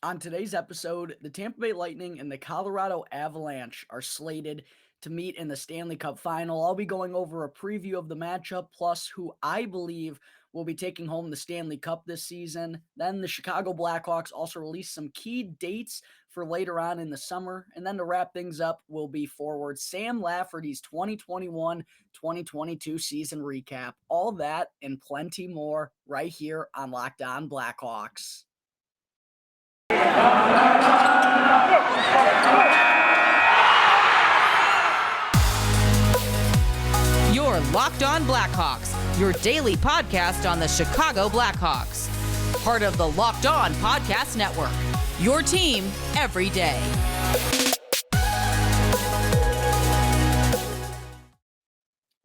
On today's episode, the Tampa Bay Lightning and the Colorado Avalanche are slated to meet in the Stanley Cup Final. I'll be going over a preview of the matchup, plus who I believe will be taking home the Stanley Cup this season. Then the Chicago Blackhawks also released some key dates for later on in the summer. And then to wrap things up will be forward Sam Lafferty's 2021-2022 season recap. All that and plenty more right here on Locked On Blackhawks. You're Locked On Blackhawks, your daily podcast on the Chicago Blackhawks. Part of the Locked On Podcast Network, your team every day.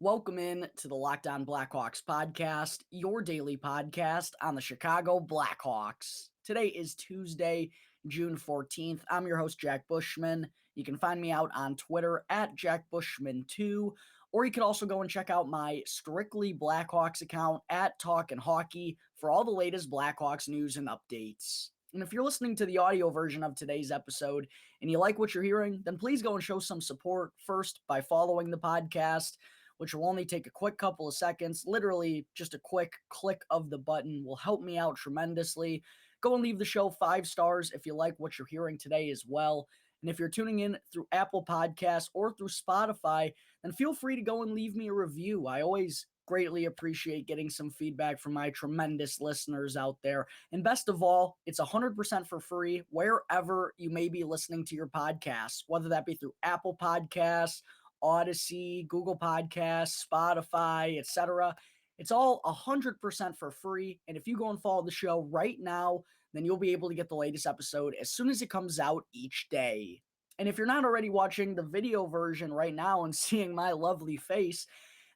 Welcome in to the Locked On Blackhawks podcast, your daily podcast on the Chicago Blackhawks. Today is Tuesday, June 14th. I'm your host, Jack Bushman. You can find me out on Twitter at JackBushman2, or you can also go and check out my Strictly Blackhawks account at Talkin' Hockey for all the latest Blackhawks news and updates. And if you're listening to the audio version of today's episode and you like what you're hearing, then please go and show some support first by following the podcast, which will only take a quick couple of seconds. Literally just a quick click of the button will help me out tremendously. Go and leave the show 5 stars if you like what you're hearing today as well. And if you're tuning in through Apple Podcasts or through Spotify, then feel free to go and leave me a review. I always greatly appreciate getting some feedback from my tremendous listeners out there. And best of all, it's 100% for free wherever you may be listening to your podcasts, whether that be through Apple Podcasts, Odyssey, Google Podcasts, Spotify, etc. It's all 100% for free. And if you go and follow the show right now, then you'll be able to get the latest episode as soon as it comes out each day. And if you're not already watching the video version right now and seeing my lovely face,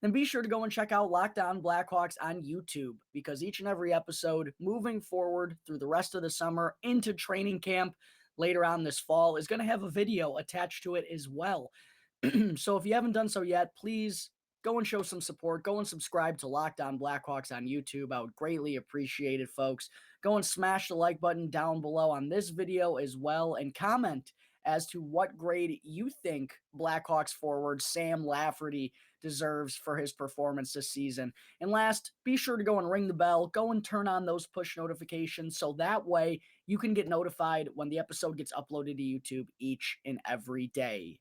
then be sure to go and check out Locked On Blackhawks on YouTube, because each and every episode moving forward through the rest of the summer into training camp later on this fall is going to have a video attached to it as well. So if you haven't done so yet, please go and show some support. Go and subscribe to Locked On Blackhawks on YouTube. I would greatly appreciate it, folks. Go and smash the like button down below on this video as well, and comment as to what grade you think Blackhawks forward Sam Lafferty deserves for his performance this season. And last, be sure to go and ring the bell. Go and turn on those push notifications so that way you can get notified when the episode gets uploaded to YouTube each and every day.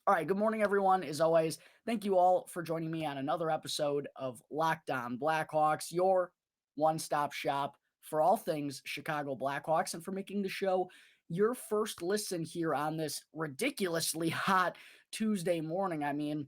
All right, good morning, everyone. As always, thank you all for joining me on another episode of Locked On Blackhawks, your one-stop shop for all things Chicago Blackhawks, and for making the show your first listen here on this ridiculously hot Tuesday morning. I mean,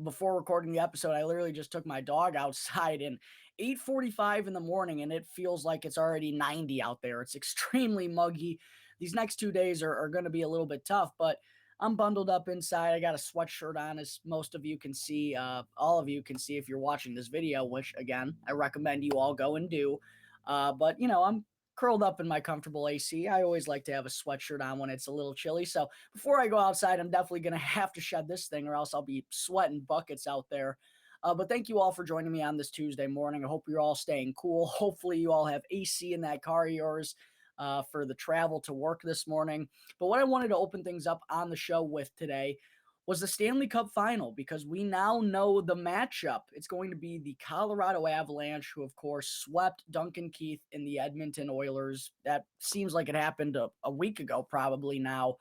before recording the episode, I literally just took my dog outside and 8:45 in the morning, and it feels like it's already 90 out there. It's extremely muggy. These next 2 days are going to be a little bit tough, but I'm bundled up inside. I got a sweatshirt on, as most of you can see. All of you can see if you're watching this video, which, again, I recommend you all go and do. But, I'm curled up in my comfortable AC. I always like to have a sweatshirt on when it's a little chilly. So before I go outside, I'm definitely going to have to shed this thing, or else I'll be sweating buckets out there. But thank you all for joining me on this Tuesday morning. I hope you're all staying cool. Hopefully you all have AC in that car of yours for the travel to work this morning. But what I wanted to open things up on the show with today was the Stanley Cup Final, because we now know the matchup. It's going to be the Colorado Avalanche, who, of course, swept Duncan Keith in the Edmonton Oilers. That seems like it happened a week ago, probably now.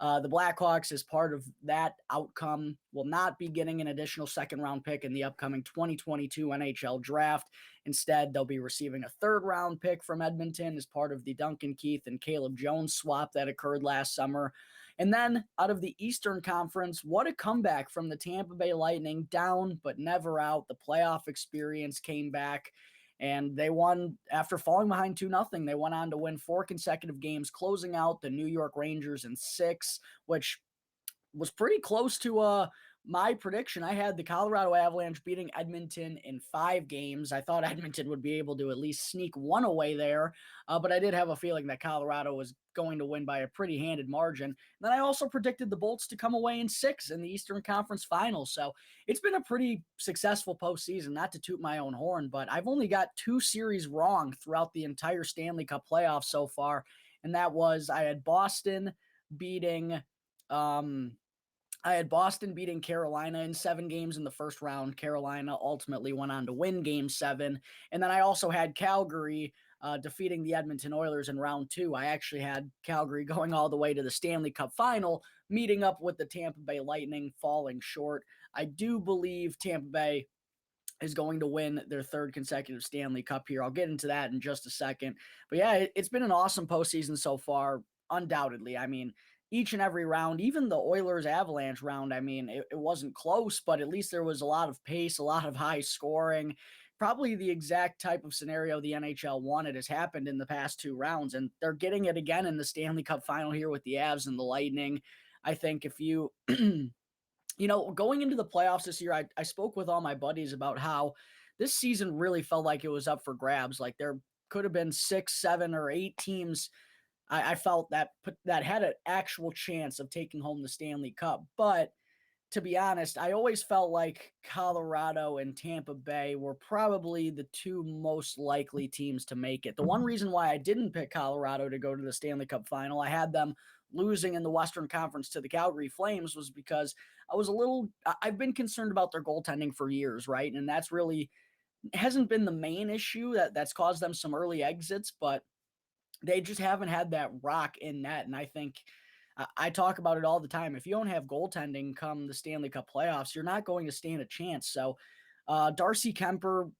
The Blackhawks, as part of that outcome, will not be getting an additional second-round pick in the upcoming 2022 NHL draft. Instead, they'll be receiving a third-round pick from Edmonton as part of the Duncan Keith and Caleb Jones swap that occurred last summer. And then, out of the Eastern Conference, what a comeback from the Tampa Bay Lightning, down but never out. The playoff experience came back, and they won after falling behind 2-0. They went on to win 4 consecutive games, closing out the New York Rangers in 6, which was pretty close to my prediction. I had the Colorado Avalanche beating Edmonton in 5 games. I thought Edmonton would be able to at least sneak one away there, but I did have a feeling that Colorado was going to win by a pretty handed margin. And then I also predicted the Bolts to come away in 6 in the Eastern Conference Finals. So it's been a pretty successful postseason, not to toot my own horn, but I've only got 2 series wrong throughout the entire Stanley Cup playoffs so far. and that was I had Boston beating Carolina in 7 games in the first round. Carolina ultimately went on to win game 7. And then I also had Calgary defeating the Edmonton Oilers in round 2. I actually had Calgary going all the way to the Stanley Cup Final, meeting up with the Tampa Bay Lightning, falling short. I do believe Tampa Bay is going to win their 3rd consecutive Stanley Cup here. I'll get into that in just a second. But yeah, it's been an awesome postseason so far, undoubtedly. I mean, each and every round, even the Oilers Avalanche round, I mean, it wasn't close, but at least there was a lot of pace, a lot of high scoring. Probably the exact type of scenario the NHL wanted has happened in the past 2 rounds, and they're getting it again in the Stanley Cup Final here with the Avs and the Lightning. I think if you going into the playoffs this year, I spoke with all my buddies about how this season really felt like it was up for grabs. Like there could have been 6, 7, or 8 teams I felt that had an actual chance of taking home the Stanley Cup. But to be honest, I always felt like Colorado and Tampa Bay were probably the 2 most likely teams to make it. The one reason why I didn't pick Colorado to go to the Stanley Cup Final, I had them losing in the Western Conference to the Calgary Flames, was because I've been concerned about their goaltending for years, right? And that's really hasn't been the main issue that's caused them some early exits, but they just haven't had that rock in net. And I think I talk about it all the time. If you don't have goaltending come the Stanley Cup playoffs, you're not going to stand a chance. So Darcy Kemper,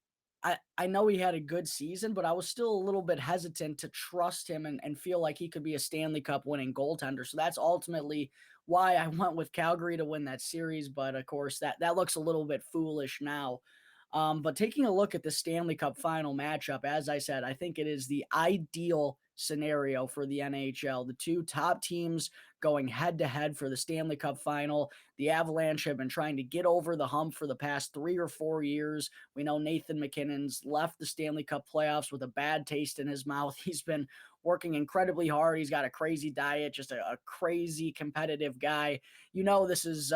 I know he had a good season, but I was still a little bit hesitant to trust him and feel like he could be a Stanley Cup winning goaltender. So that's ultimately why I went with Calgary to win that series. But of course, that looks a little bit foolish now. But taking a look at the Stanley Cup Final matchup, as I said, I think it is the ideal scenario for the NHL. The 2 top teams going head-to-head for the Stanley Cup Final. The Avalanche have been trying to get over the hump for the past 3 or 4 years. We know Nathan MacKinnon's left the Stanley Cup playoffs with a bad taste in his mouth. He's been working incredibly hard. He's got a crazy diet, just a crazy competitive guy. This is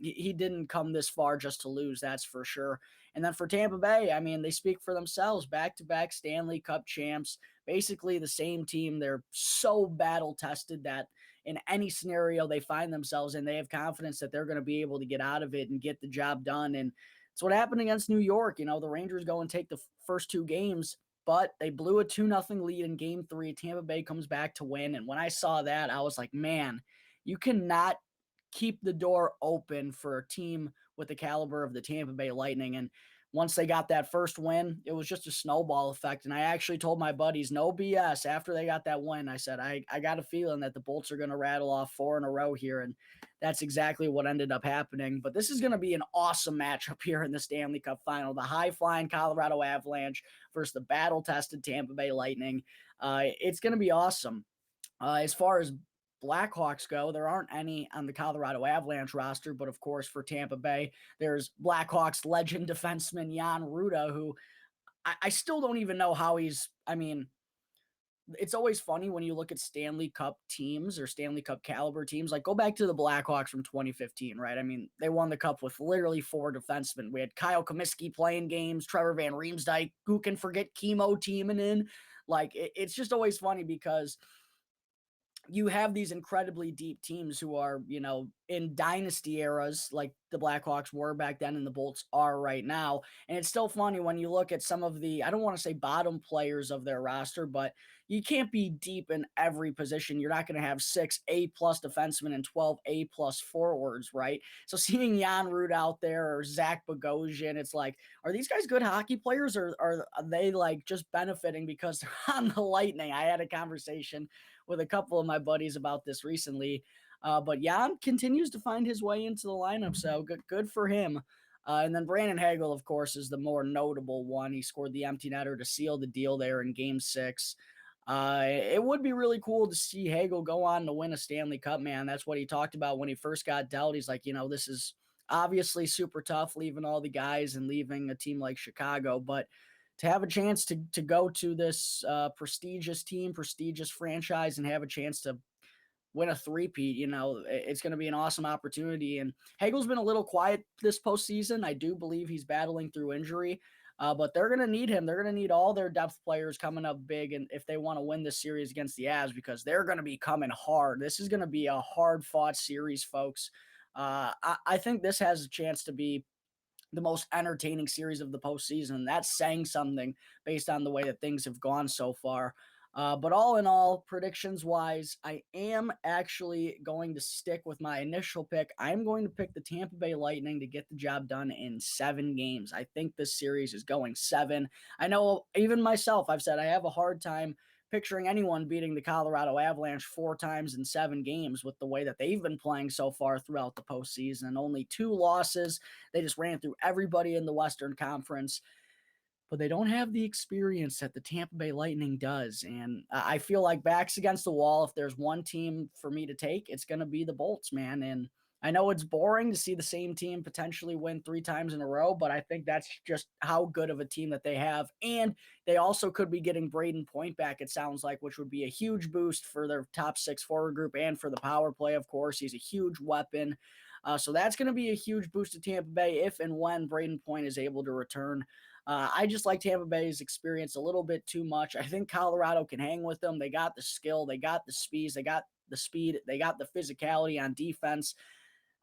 he didn't come this far just to lose, that's for sure. And then for Tampa Bay, I mean, they speak for themselves. Back-to-back Stanley Cup champs, basically the same team. They're so battle-tested that in any scenario they find themselves in, they have confidence that they're going to be able to get out of it and get the job done. And it's what happened against New York. The Rangers go and take the first 2 games, but they blew a 2-0 lead in game 3. Tampa Bay comes back to win. And when I saw that, I was like, man, you cannot keep the door open for a team with the caliber of the Tampa Bay Lightning. And once they got that first win, it was just a snowball effect. And I actually told my buddies, no BS, after they got that win, I said, I got a feeling that the Bolts are going to rattle off 4 in a row here. And that's exactly what ended up happening. But this is going to be an awesome matchup here in the Stanley Cup Final. The high-flying Colorado Avalanche versus the battle-tested Tampa Bay Lightning. It's going to be awesome. As far as Blackhawks go, there aren't any on the Colorado Avalanche roster, but of course for Tampa Bay, there's Blackhawks legend defenseman Jan Rutta, who I still don't even know how it's always funny when you look at Stanley Cup teams or Stanley Cup caliber teams. Like, go back to the Blackhawks from 2015, right? I mean, they won the cup with literally 4 defensemen. We had Kyle Comiskey playing games, Trevor Van Riemsdyk, who can forget Chemo teaming in? Like, it's just always funny because you have these incredibly deep teams who are, in dynasty eras like the Blackhawks were back then and the Bolts are right now. And it's still funny when you look at some of the, I don't want to say bottom players of their roster, but you can't be deep in every position. You're not going to have 6 A-plus defensemen and 12 A-plus forwards, right? So seeing Jan Rutta out there or Zach Bogosian, it's like, are these guys good hockey players or are they like just benefiting because they're on the Lightning? I had a conversation with a couple of my buddies about this recently. But Jan continues to find his way into the lineup, so good for him. And then Brandon Hagel, of course, is the more notable one. He scored the empty netter to seal the deal there in Game 6. It would be really cool to see Hagel go on to win a Stanley Cup, man. That's what he talked about when he first got dealt. He's like, this is obviously super tough, leaving all the guys and leaving a team like Chicago, but to have a chance to go to this prestigious team, prestigious franchise, and have a chance to win a three-peat, it's going to be an awesome opportunity. And Hagel's been a little quiet this postseason. I do believe he's battling through injury. But they're going to need him. They're going to need all their depth players coming up big, and if they want to win this series against the Avs, because they're going to be coming hard. This is going to be a hard-fought series, folks. I think this has a chance to be the most entertaining series of the postseason. That's saying something based on the way that things have gone so far. But all in all, predictions wise, I am actually going to stick with my initial pick. I'm going to pick the Tampa Bay Lightning to get the job done in 7 games. I think this series is going 7. I know even myself, I've said I have a hard time picturing anyone beating the Colorado Avalanche 4 times in 7 games with the way that they've been playing so far throughout the postseason. Only 2 losses. They just ran through everybody in the Western Conference, but they don't have the experience that the Tampa Bay Lightning does. And I feel like backs against the wall, if there's one team for me to take, it's going to be the Bolts, man. And I know it's boring to see the same team potentially win 3 times in a row, but I think that's just how good of a team that they have. And they also could be getting Braden Point back, it sounds like, which would be a huge boost for their top 6 forward group and for the power play, of course. He's a huge weapon. So that's going to be a huge boost to Tampa Bay if and when Braden Point is able to return. I just like Tampa Bay's experience a little bit too much. I think Colorado can hang with them. They got the skill, they got the speed, they got the physicality on defense.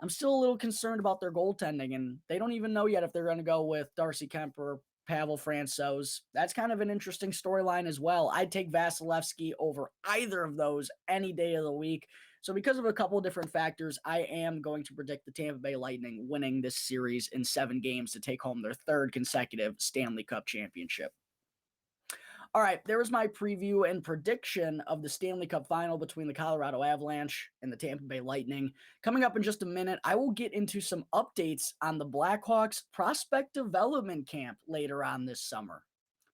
I'm still a little concerned about their goaltending, and they don't even know yet if they're going to go with Darcy Kemper or Pavel Francouz. That's kind of an interesting storyline as well. I'd take Vasilevsky over either of those any day of the week. So because of a couple of different factors, I am going to predict the Tampa Bay Lightning winning this series in 7 games to take home their 3rd consecutive Stanley Cup championship. All right, there was my preview and prediction of the Stanley Cup Final between the Colorado Avalanche and the Tampa Bay Lightning. Coming up in just a minute, I will get into some updates on the Blackhawks prospect development camp later on this summer.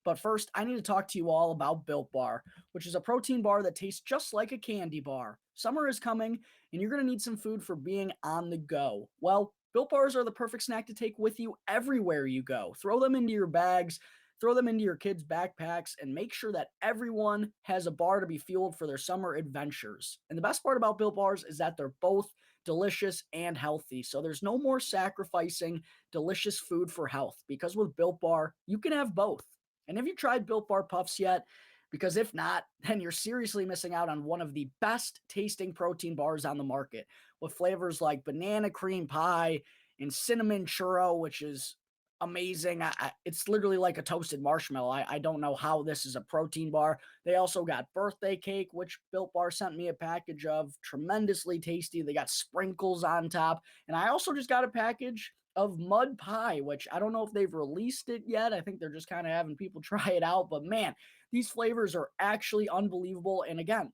But first, I need to talk to you all about Built Bar, which is a protein bar that tastes just like a candy bar. Summer is coming, and you're going to need some food for being on the go. Well, Built Bars are the perfect snack to take with you everywhere you go. Throw them into your bags, throw them into your kids' backpacks, and make sure that everyone has a bar to be fueled for their summer adventures. And the best part about Built Bars is that they're both delicious and healthy. So there's no more sacrificing delicious food for health, because with Built Bar, you can have both. And have you tried Built Bar Puffs yet? Because if not, then you're seriously missing out on one of the best tasting protein bars on the market, with flavors like banana cream pie and cinnamon churro, which is amazing. It's literally like a toasted marshmallow. I don't know how this is a protein bar. They also got birthday cake, which Built Bar sent me a package of. Tremendously tasty. They got sprinkles on top. And I also just got a package of mud pie, which I don't know if they've released it yet. I think they're just kind of having people try it out. But man, these flavors are actually unbelievable. And again,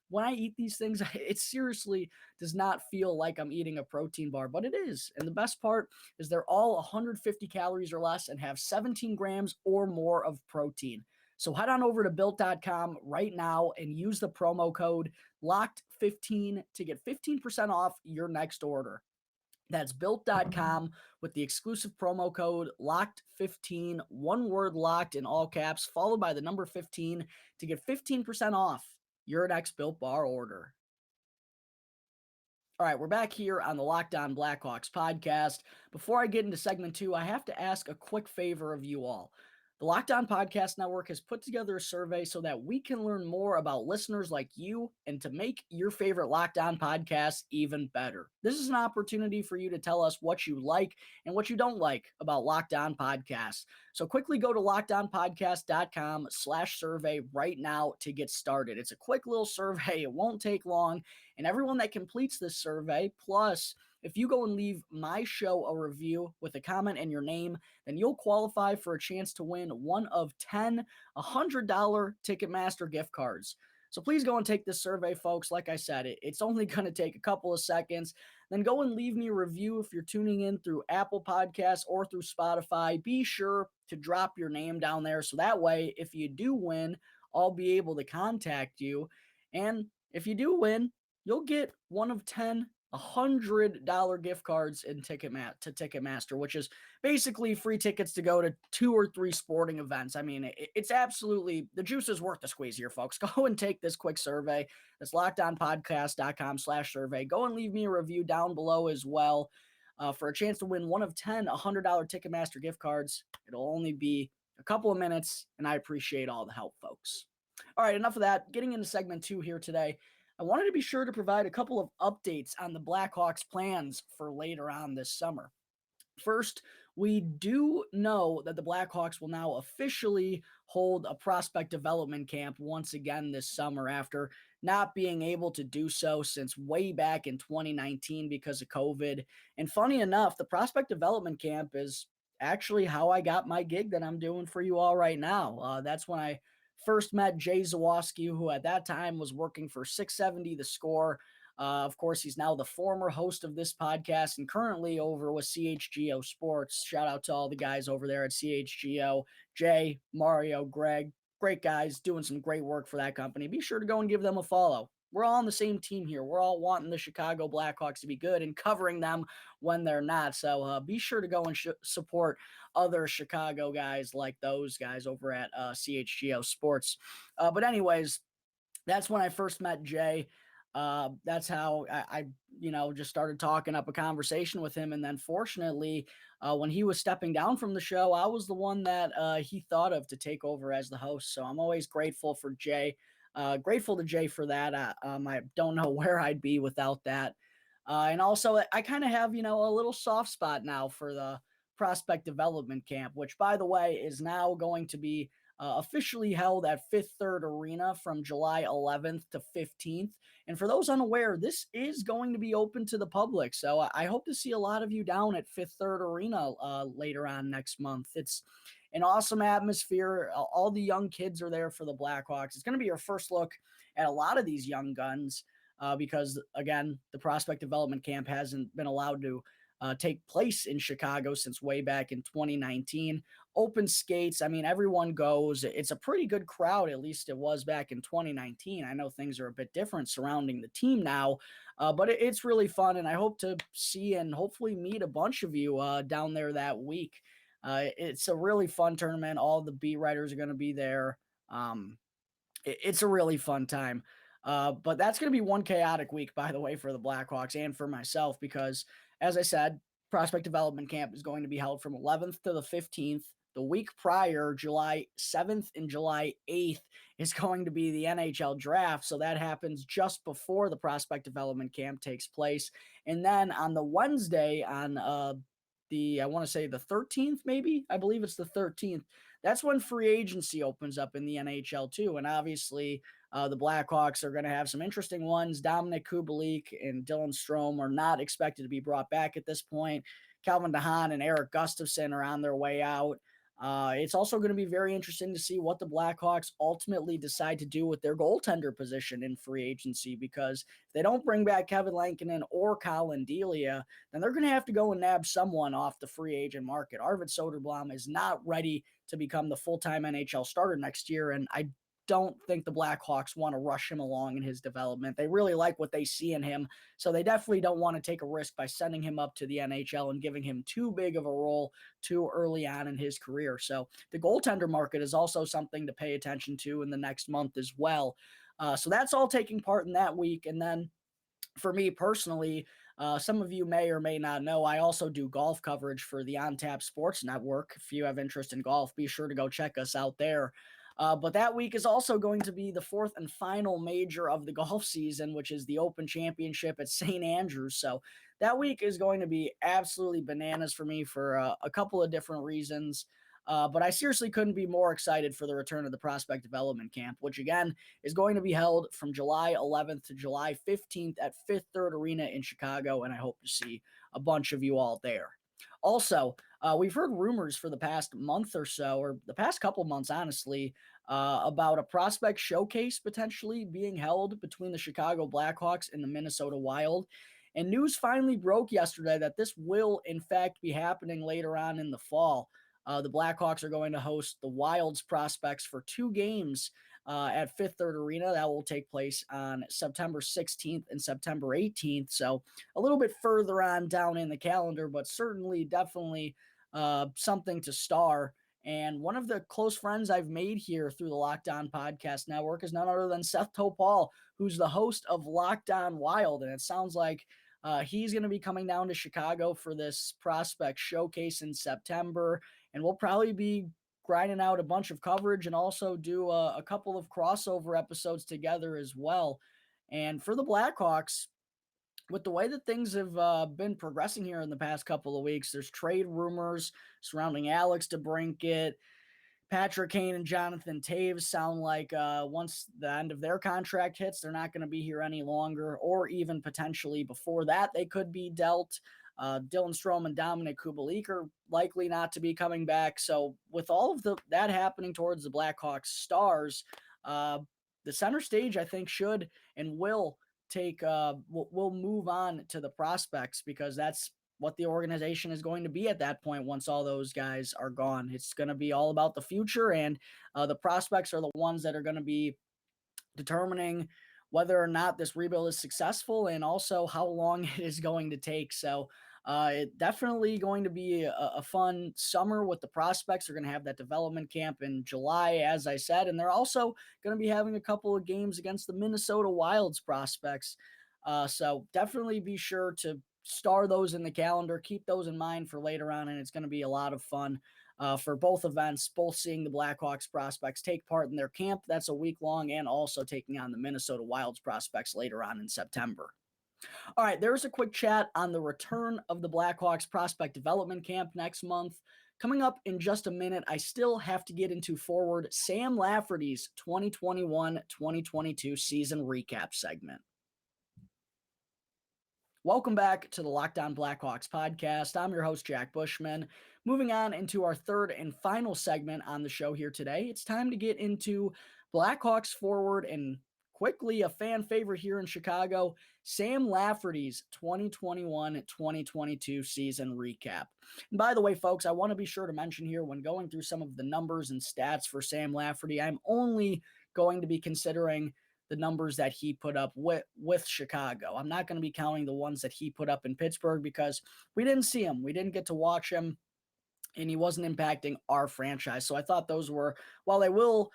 when I eat these things, it seriously does not feel like I'm eating a protein bar, but it is. And the best part is they're all 150 calories or less and have 17 grams or more of protein. So head on over to built.com right now and use the promo code LOCKED15 to get 15% off your next order. That's built.com with the exclusive promo code LOCKED15, one word locked in all caps, followed by the number 15 to get 15% off your next Built Bar order. All right, we're back here on the Locked On Blackhawks podcast. Before I get into segment 2, I have to ask a quick favor of you all. The Locked On Podcast Network has put together a survey so that we can learn more about listeners like you and to make your favorite Locked On podcast even better. This is an opportunity for you to tell us what you like and what you don't like about Locked On Podcasts. So quickly go to lockedonpodcast.com/survey right now to get started. It's a quick little survey. It won't take long. And everyone that completes this survey, plus if you go and leave my show a review with a comment and your name, then you'll qualify for a chance to win one of 10 $100 Ticketmaster gift cards. So please go and take this survey, folks. Like I said, it's only going to take a couple of seconds. Then go and leave me a review if you're tuning in through Apple Podcasts or through Spotify. Be sure to drop your name down there so that way, if you do win, I'll be able to contact you. And if you do win, you'll get one of 10 $100 gift cards to Ticketmaster, which is basically free tickets to go to 2 or 3 sporting events. I mean, it's absolutely, the juice is worth the squeeze here, folks. Go and take this quick survey. That's lockedonpodcast.com/survey. Go and leave me a review down below as well. for a chance to win one of 10 $100 Ticketmaster gift cards. It'll only be a couple of minutes, and I appreciate all the help, folks. All right, enough of that. Getting into segment 2 here today, I wanted to be sure to provide a couple of updates on the Blackhawks' plans for later on this summer. First, we do know that the Blackhawks will now officially hold a prospect development camp once again this summer after not being able to do so since way back in 2019 because of COVID. And funny enough, the prospect development camp is actually how I got my gig that I'm doing for you all right now. That's when I first met Jay Zawoski, who at that time was working for 670 The Score. Of course, he's now the former host of this podcast and currently over with CHGO Sports. Shout out to all the guys over there at CHGO. Jay, Mario, Greg, great guys doing some great work for that company. Be sure to go and give them a follow. We're all on the same team here. We're all wanting the Chicago Blackhawks to be good and covering them when they're not. So be sure to go and support other Chicago guys like those guys over at CHGO Sports. But anyways, that's when I first met Jay. That's how I just started talking up a conversation with him. And then fortunately, when he was stepping down from the show, I was the one that he thought of to take over as the host. So I'm always grateful for Jay. Grateful to Jay for that. I don't know where I'd be without that. And also, I kind of have, a little soft spot now for the prospect development camp, which, by the way, is now going to be officially held at Fifth Third Arena from July 11th to 15th. And for those unaware, this is going to be open to the public. So I hope to see a lot of you down at Fifth Third Arena later on next month. It's an awesome atmosphere. All the young kids are there for the Blackhawks. It's going to be your first look at a lot of these young guns because, again, the prospect development camp hasn't been allowed to take place in Chicago since way back in 2019. Open skates. I mean, everyone goes. It's a pretty good crowd. At least it was back in 2019. I know things are a bit different surrounding the team now, but it's really fun. And I hope to see and hopefully meet a bunch of you down there that week. It's a really fun tournament. All the beat writers are going to be there. It's a really fun time. But that's going to be one chaotic week, by the way, for the Blackhawks and for myself, because as I said, prospect development camp is going to be held from 11th to the 15th. The week prior, July 7th and July 8th, is going to be the NHL draft. So that happens just before the prospect development camp takes place. And then on the Wednesday, on I want to say the 13th, maybe, I believe it's the 13th. That's when free agency opens up in the NHL too. And obviously the Blackhawks are going to have some interesting ones. Dominic Kubalik and Dylan Strome are not expected to be brought back at this point. Calvin DeHaan and Eric Gustafsson are on their way out. It's also going to be very interesting to see what the Blackhawks ultimately decide to do with their goaltender position in free agency, because if they don't bring back Kevin Lankinen or Colin Delia, then they're going to have to go and nab someone off the free agent market. Arvid Soderblom is not ready to become the full-time NHL starter next year, and I don't think the Blackhawks want to rush him along in his development. They really like what they see in him, so they definitely don't want to take a risk by sending him up to the NHL and giving him too big of a role too early on in his career. So the goaltender market is also something to pay attention to in the next month as well. So that's all taking part in that week. And then for me personally, some of you may or may not know, I also do golf coverage for the On Tap Sports Network. If you have interest in golf, be sure to go check us out there. But that week is also going to be the fourth and final major of the golf season, which is the Open Championship at St. Andrews. So that week is going to be absolutely bananas for me for a couple of different reasons. But I seriously couldn't be more excited for the return of the prospect development camp, which again is going to be held from July 11th to July 15th at Fifth Third Arena in Chicago. And I hope to see a bunch of you all there. Also, we've heard rumors for the past month or so, or the past couple months, honestly, about a prospect showcase potentially being held between the Chicago Blackhawks and the Minnesota Wild. And news finally broke yesterday that this will, in fact, be happening later on in the fall. The Blackhawks are going to host the Wild's prospects for 2 games at Fifth Third Arena. That will take place on September 16th and September 18th. So a little bit further on down in the calendar, but certainly definitely something to star. And one of the close friends I've made here through the Locked On Podcast Network is none other than Seth Topal, who's the host of Locked On Wild. And it sounds like He's going to be coming down to Chicago for this prospect showcase in September, and we'll probably be grinding out a bunch of coverage and also do a couple of crossover episodes together as well. And for the Blackhawks, with the way that things have been progressing here in the past couple of weeks, there's trade rumors surrounding Alex DeBrincat. Patrick Kane and Jonathan Taves sound like once the end of their contract hits, they're not going to be here any longer, or even potentially before that, they could be dealt. Dylan Strome and Dominic Kubalik are likely not to be coming back. So with all of that happening towards the Blackhawks stars, the center stage, I think, should and will we'll move on to the prospects, because that's what the organization is going to be at that point once all those guys are gone. It's going to be all about the future, and the prospects are the ones that are going to be determining whether or not this rebuild is successful and also how long it is going to take. So it definitely going to be a fun summer with the prospects. They're going to have that development camp in July, as I said, and they're also going to be having a couple of games against the Minnesota Wild's prospects. So definitely be sure to star those in the calendar, keep those in mind for later on, and it's going to be a lot of fun for both events, both seeing the Blackhawks prospects take part in their camp. That's a week long, and also taking on the Minnesota Wild's prospects later on in September. All right, there's a quick chat on the return of the Blackhawks prospect development camp next month. Coming up in just a minute, I still have to get into forward Sam Lafferty's 2021-2022 season recap segment. Welcome back to the Locked On Blackhawks podcast. I'm your host, Jack Bushman. Moving on into our third and final segment on the show here today, it's time to get into Blackhawks forward and quickly a fan favorite here in Chicago, Sam Lafferty's 2021-2022 season recap. And by the way, folks, I want to be sure to mention here when going through some of the numbers and stats for Sam Lafferty, I'm only going to be considering the numbers that he put up with Chicago. I'm not going to be counting the ones that he put up in Pittsburgh because we didn't see him. We didn't get to watch him, and he wasn't impacting our franchise. So I thought those were, while they will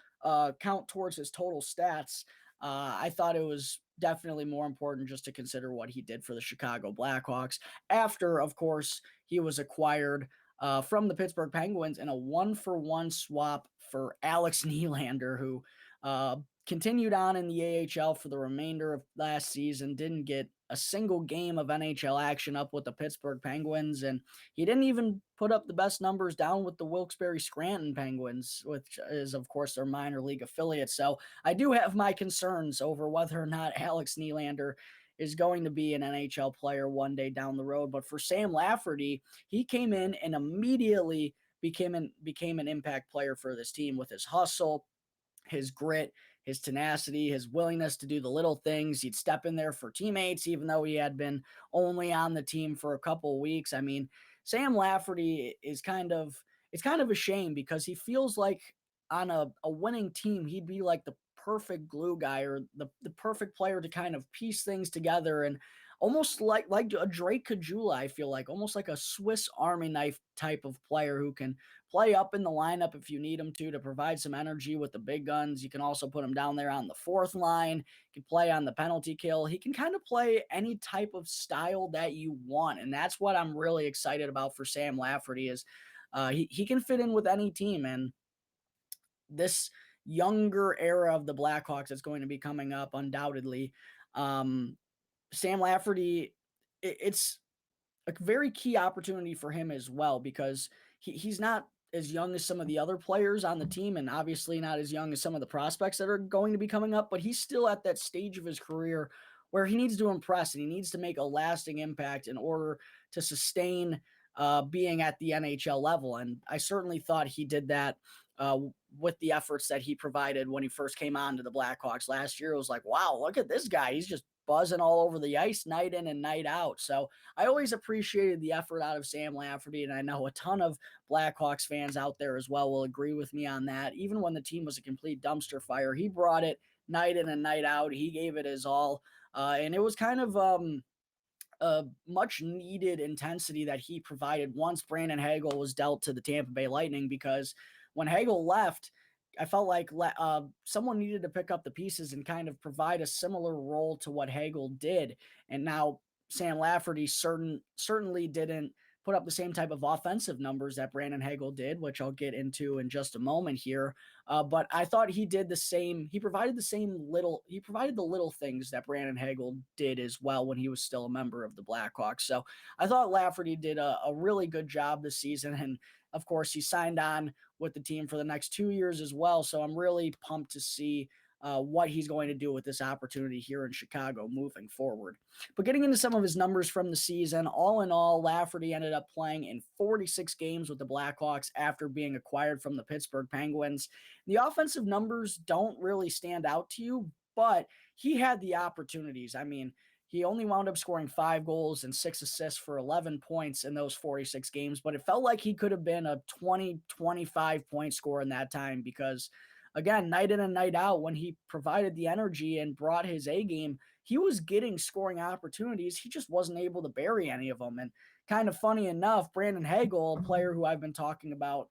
count towards his total stats, I thought it was definitely more important just to consider what he did for the Chicago Blackhawks after, of course, he was acquired from the Pittsburgh Penguins in a 1-for-1 swap for Alex Nylander, who continued on in the AHL for the remainder of last season, didn't get a single game of NHL action up with the Pittsburgh Penguins, and he didn't even put up the best numbers down with the Wilkes-Barre Scranton Penguins, which is, of course, their minor league affiliate. So I do have my concerns over whether or not Alex Nylander is going to be an NHL player one day down the road. But for Sam Lafferty, he came in and immediately became an impact player for this team with his hustle, his grit, his tenacity, his willingness to do the little things. He'd step in there for teammates, even though he had been only on the team for a couple of weeks. I mean, Sam Lafferty it's kind of a shame because he feels like on a winning team, he'd be like the perfect glue guy or the perfect player to kind of piece things together, and almost like a Drake Caggiula, I feel like, almost like a Swiss Army knife type of player who can play up in the lineup if you need him to provide some energy with the big guns. You can also put him down there on the fourth line. He can play on the penalty kill. He can kind of play any type of style that you want, and that's what I'm really excited about for Sam Lafferty is he can fit in with any team, and this younger era of the Blackhawks is going to be coming up undoubtedly. Sam Lafferty, it's a very key opportunity for him as well because he's not as young as some of the other players on the team, and obviously not as young as some of the prospects that are going to be coming up, but he's still at that stage of his career where he needs to impress and he needs to make a lasting impact in order to sustain being at the NHL level. And I certainly thought he did that with the efforts that he provided when he first came on to the Blackhawks last year. It was like, wow, look at this guy. He's just buzzing all over the ice night in and night out. So I always appreciated the effort out of Sam Lafferty, and I know a ton of Blackhawks fans out there as well will agree with me on that. Even when the team was a complete dumpster fire, he brought it night in and night out. He gave it his all, and it was kind of a much needed intensity that he provided once Brandon Hagel was dealt to the Tampa Bay Lightning, because when Hagel left, I felt like someone needed to pick up the pieces and kind of provide a similar role to what Hagel did. And now Sam Lafferty certainly didn't put up the same type of offensive numbers that Brandon Hagel did, which I'll get into in just a moment here. But I thought he did the same. He provided the little things that Brandon Hagel did as well when he was still a member of the Blackhawks. So I thought Lafferty did a really good job this season. And of course, he signed on with the team for the next 2 years as well. So I'm really pumped to see what he's going to do with this opportunity here in Chicago moving forward. But getting into some of his numbers from the season, all in all, Lafferty ended up playing in 46 games with the Blackhawks after being acquired from the Pittsburgh Penguins. The offensive numbers don't really stand out to you, but he had the opportunities. I mean, he only wound up scoring 5 goals and 6 assists for 11 points in those 46 games, but it felt like he could have been a 20, 25 point scorer in that time because again, night in and night out, when he provided the energy and brought his A game, he was getting scoring opportunities. He just wasn't able to bury any of them. And kind of funny enough, Brandon Hagel, a player who I've been talking about,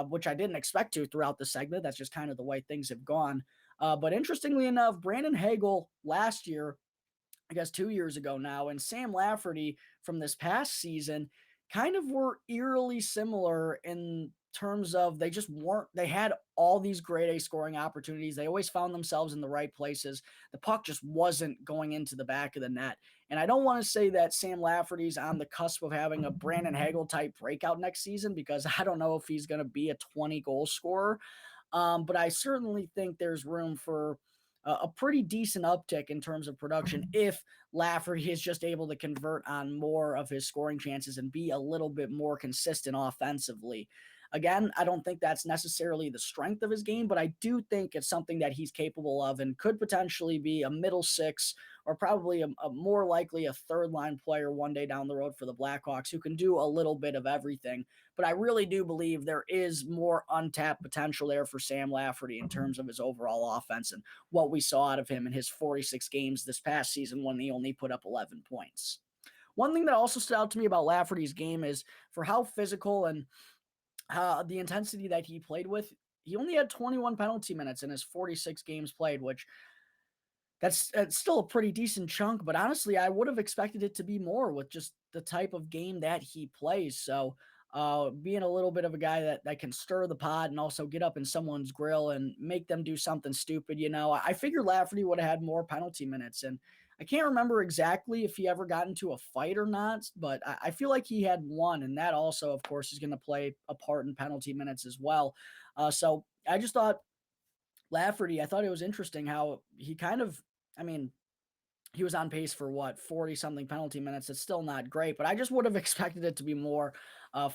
which I didn't expect to throughout the segment. That's just kind of the way things have gone. But interestingly enough, Brandon Hagel last year, I guess 2 years ago now, and Sam Lafferty from this past season kind of were eerily similar in terms of they had all these grade A scoring opportunities. They always found themselves in the right places. The puck just wasn't going into the back of the net. And I don't want to say that Sam Lafferty's on the cusp of having a Brandon Hagel type breakout next season because I don't know if he's going to be a 20 goal scorer. But I certainly think there's room for a pretty decent uptick in terms of production if Lafferty is just able to convert on more of his scoring chances and be a little bit more consistent offensively. Again, I don't think that's necessarily the strength of his game, but I do think it's something that he's capable of and could potentially be a middle six or probably a more likely a third line player one day down the road for the Blackhawks who can do a little bit of everything. But I really do believe there is more untapped potential there for Sam Lafferty in terms of his overall offense and what we saw out of him in his 46 games this past season when he only put up 11 points. One thing that also stood out to me about Lafferty's game is for how physical and the intensity that he played with, he only had 21 penalty minutes in his 46 games played, which that's still a pretty decent chunk. But honestly, I would have expected it to be more with just the type of game that he plays. So being a little bit of a guy that can stir the pot and also get up in someone's grill and make them do something stupid, I figured Lafferty would have had more penalty minutes. And I can't remember exactly if he ever got into a fight or not, but I feel like he had one. And that also, of course, is going to play a part in penalty minutes as well. So I just thought Lafferty, I thought it was interesting how he he was on pace for 40 something penalty minutes. It's still not great, but I just would have expected it to be more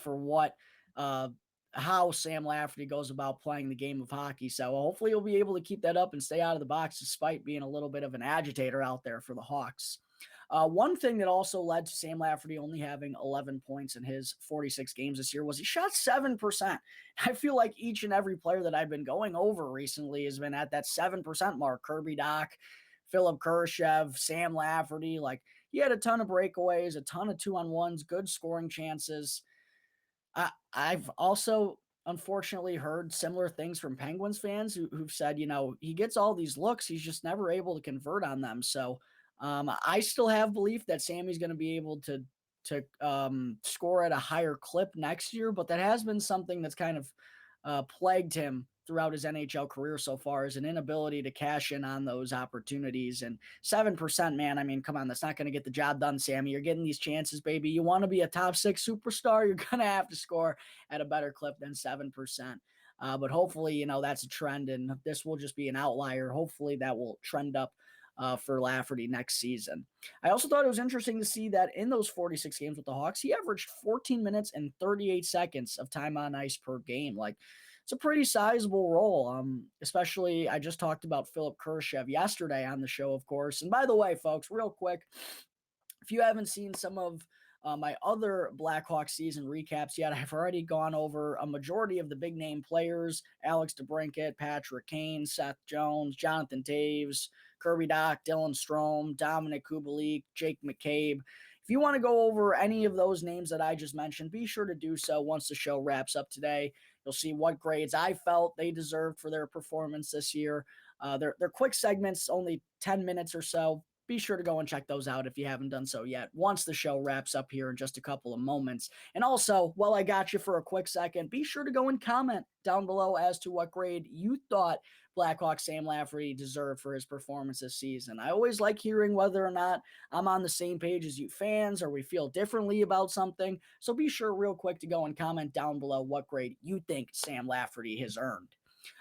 for how Sam Lafferty goes about playing the game of hockey. So hopefully he'll be able to keep that up and stay out of the box despite being a little bit of an agitator out there for the Hawks. One thing that also led to Sam Lafferty only having 11 points in his 46 games this year was he shot 7%. I feel like each and every player that I've been going over recently has been at that 7% mark. Kirby Dach, Philip Kurashev, Sam Lafferty, like he had a ton of breakaways, a ton of 2-on-1s, good scoring chances. I've also unfortunately heard similar things from Penguins fans who've said, he gets all these looks, he's just never able to convert on them. So I still have belief that Sammy's going to be able to score at a higher clip next year, but that has been something that's kind of plagued him throughout his NHL career so far is an inability to cash in on those opportunities. And 7%, man, I mean, come on, that's not going to get the job done, Sammy. You're getting these chances, baby. You want to be a top 6 superstar, you're going to have to score at a better clip than 7%. But hopefully, that's a trend, and this will just be an outlier. Hopefully that will trend up for Lafferty next season. I also thought it was interesting to see that in those 46 games with the Hawks, he averaged 14 minutes and 38 seconds of time on ice per game. Like, it's a pretty sizable role, especially I just talked about Philip Kurashev yesterday on the show, of course. And by the way, folks, real quick, if you haven't seen some of my other Blackhawks season recaps yet, I've already gone over a majority of the big name players: Alex DeBrincat, Patrick Kane, Seth Jones, Jonathan Toews, Kirby Dach, Dylan Strome, Dominic Kubalik, Jake McCabe. If you want to go over any of those names that I just mentioned, be sure to do so once the show wraps up today. You'll see what grades I felt they deserved for their performance this year. They're quick segments, only 10 minutes or so. be sure to go and check those out if you haven't done so yet once the show wraps up here in just a couple of moments. And also, while I got you for a quick second, be sure to go and comment down below as to what grade you thought Blackhawks Sam Lafferty deserved for his performance this season. I always like hearing whether or not I'm on the same page as you fans or we feel differently about something. So be sure real quick to go and comment down below what grade you think Sam Lafferty has earned.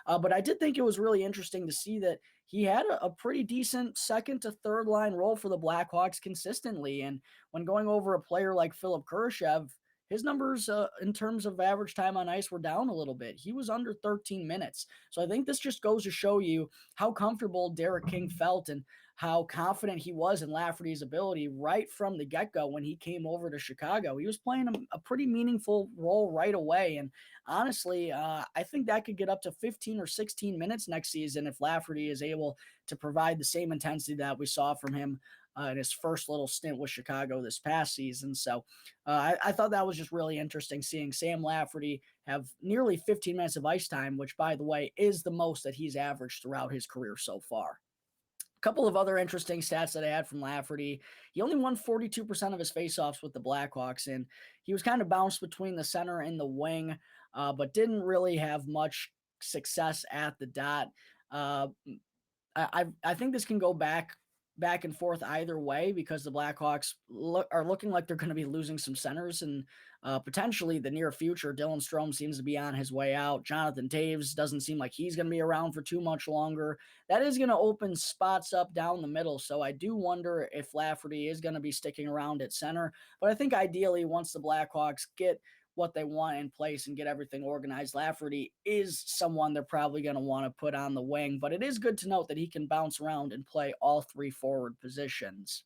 But I did think it was really interesting to see that he had a pretty decent second to third line role for the Blackhawks consistently. And when going over a player like Philip Kurashev, his numbers in terms of average time on ice were down a little bit. He was under 13 minutes. So I think this just goes to show you how comfortable Derek King felt and how confident he was in Lafferty's ability right from the get-go when he came over to Chicago. He was playing a pretty meaningful role right away. And honestly, I think that could get up to 15 or 16 minutes next season if Lafferty is able to provide the same intensity that we saw from him in his first little stint with Chicago this past season. So I thought that was just really interesting seeing Sam Lafferty have nearly 15 minutes of ice time, which, by the way, is the most that he's averaged throughout his career so far. A couple of other interesting stats that I had from Lafferty. He only won 42% of his faceoffs with the Blackhawks, and he was kind of bounced between the center and the wing, but didn't really have much success at the dot. I think this can go back and forth either way because the Blackhawks are looking like they're going to be losing some centers and potentially the near future. Dylan Strome seems to be on his way out. Jonathan Toews doesn't seem like he's going to be around for too much longer. That is going to open spots up down the middle. So I do wonder if Lafferty is going to be sticking around at center. But I think ideally once the Blackhawks get what they want in place and get everything organized, Lafferty is someone they're probably going to want to put on the wing, but it is good to note that he can bounce around and play all three forward positions.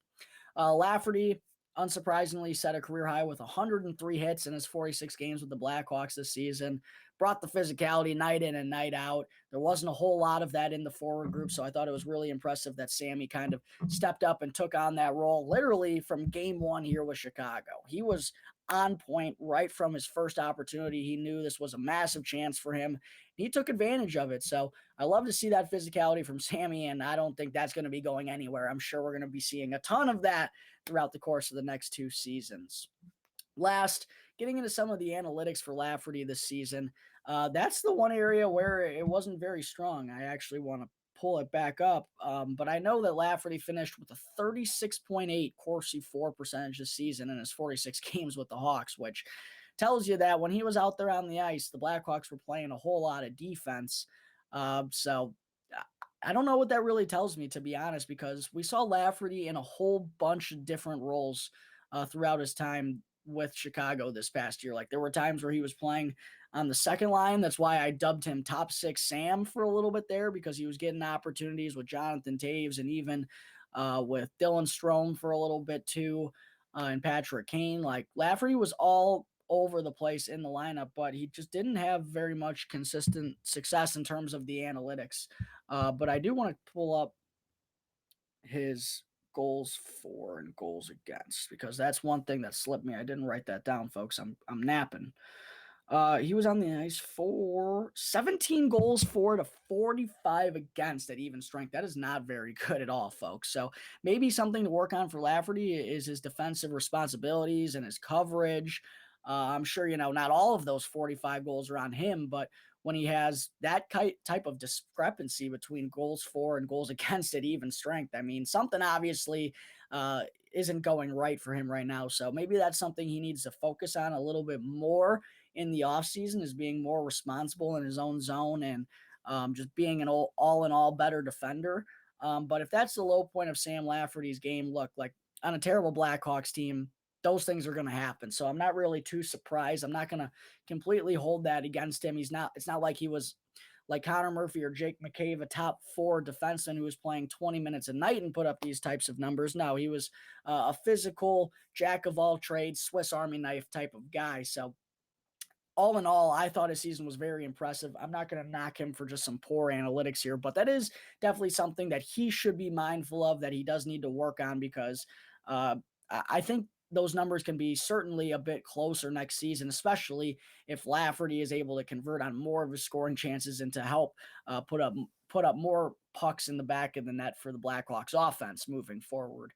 Lafferty, unsurprisingly, set a career high with 103 hits in his 46 games with the Blackhawks this season. Brought the physicality night in and night out. There wasn't a whole lot of that in the forward group, so I thought it was really impressive that Sammy kind of stepped up and took on that role literally from game one here with Chicago. He was on point right from his first opportunity. He knew this was a massive chance for him. He took advantage of it. So I love to see that physicality from Sammy, and I don't think that's going to be going anywhere. I'm sure we're going to be seeing a ton of that throughout the course of the next two seasons. Last, getting into some of the analytics for Lafferty this season, that's the one area where it wasn't very strong. I actually want to pull it back up, but I know that Lafferty finished with a 36.8 Corsi for percentage this season in his 46 games with the Hawks, which tells you that when he was out there on the ice, the Blackhawks were playing a whole lot of defense. So I don't know what that really tells me, to be honest, because we saw Lafferty in a whole bunch of different roles throughout his time with Chicago this past year. Like there were times where he was playing on the second line. That's why I dubbed him top six Sam for a little bit there, because he was getting opportunities with Jonathan Toews and even with Dylan Strome for a little bit too, and Patrick Kane. Like Lafferty was all over the place in the lineup, but he just didn't have very much consistent success in terms of the analytics. But I do want to pull up his goals for and goals against, because that's one thing that slipped me. I didn't write that down, folks. I'm napping. He was on the ice for 17 goals for to 45 against at even strength. That is not very good at all, folks. So maybe something to work on for Lafferty is his defensive responsibilities and his coverage. I'm sure, not all of those 45 goals are on him, but when he has that type of discrepancy between goals for and goals against at even strength, I mean, something obviously isn't going right for him right now. So maybe that's something he needs to focus on a little bit more in the offseason, is being more responsible in his own zone and just being an all-in-all better defender. But if that's the low point of Sam Lafferty's game, look, like on a terrible Blackhawks team, those things are going to happen. So I'm not really too surprised. I'm not going to completely hold that against him. It's not like he was like Connor Murphy or Jake McCabe, a top four defenseman who was playing 20 minutes a night and put up these types of numbers. No, he was a physical jack of all trades, Swiss Army knife type of guy. So all in all, I thought his season was very impressive. I'm not going to knock him for just some poor analytics here, but that is definitely something that he should be mindful of, that he does need to work on, because I think those numbers can be certainly a bit closer next season, especially if Lafferty is able to convert on more of his scoring chances and to help put up more pucks in the back of the net for the Blackhawks offense moving forward.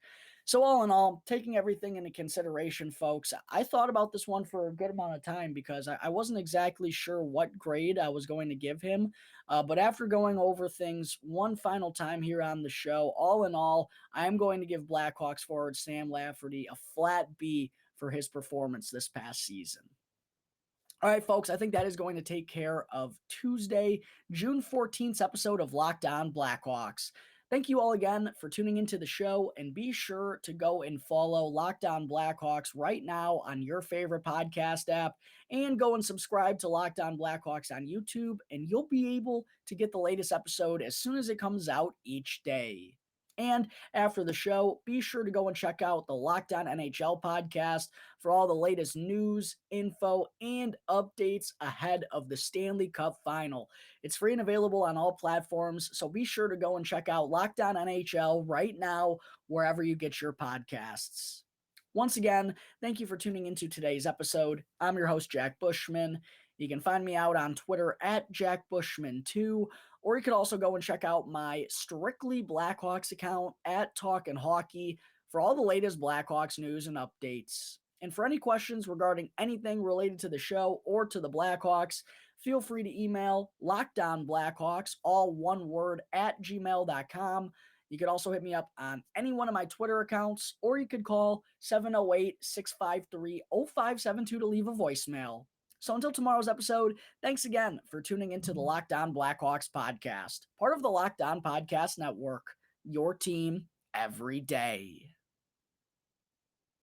So all in all, taking everything into consideration, folks, I thought about this one for a good amount of time because I wasn't exactly sure what grade I was going to give him. But after going over things one final time here on the show, all in all, I am going to give Blackhawks forward Sam Lafferty a flat B for his performance this past season. All right, folks, I think that is going to take care of Tuesday, June 14th episode of Locked On Blackhawks. Thank you all again for tuning into the show, and be sure to go and follow Locked On Blackhawks right now on your favorite podcast app, and go and subscribe to Locked On Blackhawks on YouTube, and you'll be able to get the latest episode as soon as it comes out each day. And after the show, be sure to go and check out the Locked On NHL podcast for all the latest news, info, and updates ahead of the Stanley Cup Final. It's free and available on all platforms, so be sure to go and check out Locked On NHL right now, wherever you get your podcasts. Once again, thank you for tuning into today's episode. I'm your host, Jack Bushman. You can find me out on Twitter at JackBushman2, or you could also go and check out my Strictly Blackhawks account at Talkin' Hockey for all the latest Blackhawks news and updates. And for any questions regarding anything related to the show or to the Blackhawks, feel free to email LockedOnBlackhawks, all one word, at gmail.com. You could also hit me up on any one of my Twitter accounts, or you could call 708-653-0572 to leave a voicemail. So until tomorrow's episode, thanks again for tuning into the Locked On Blackhawks podcast, part of the Locked On Podcast Network, your team every day.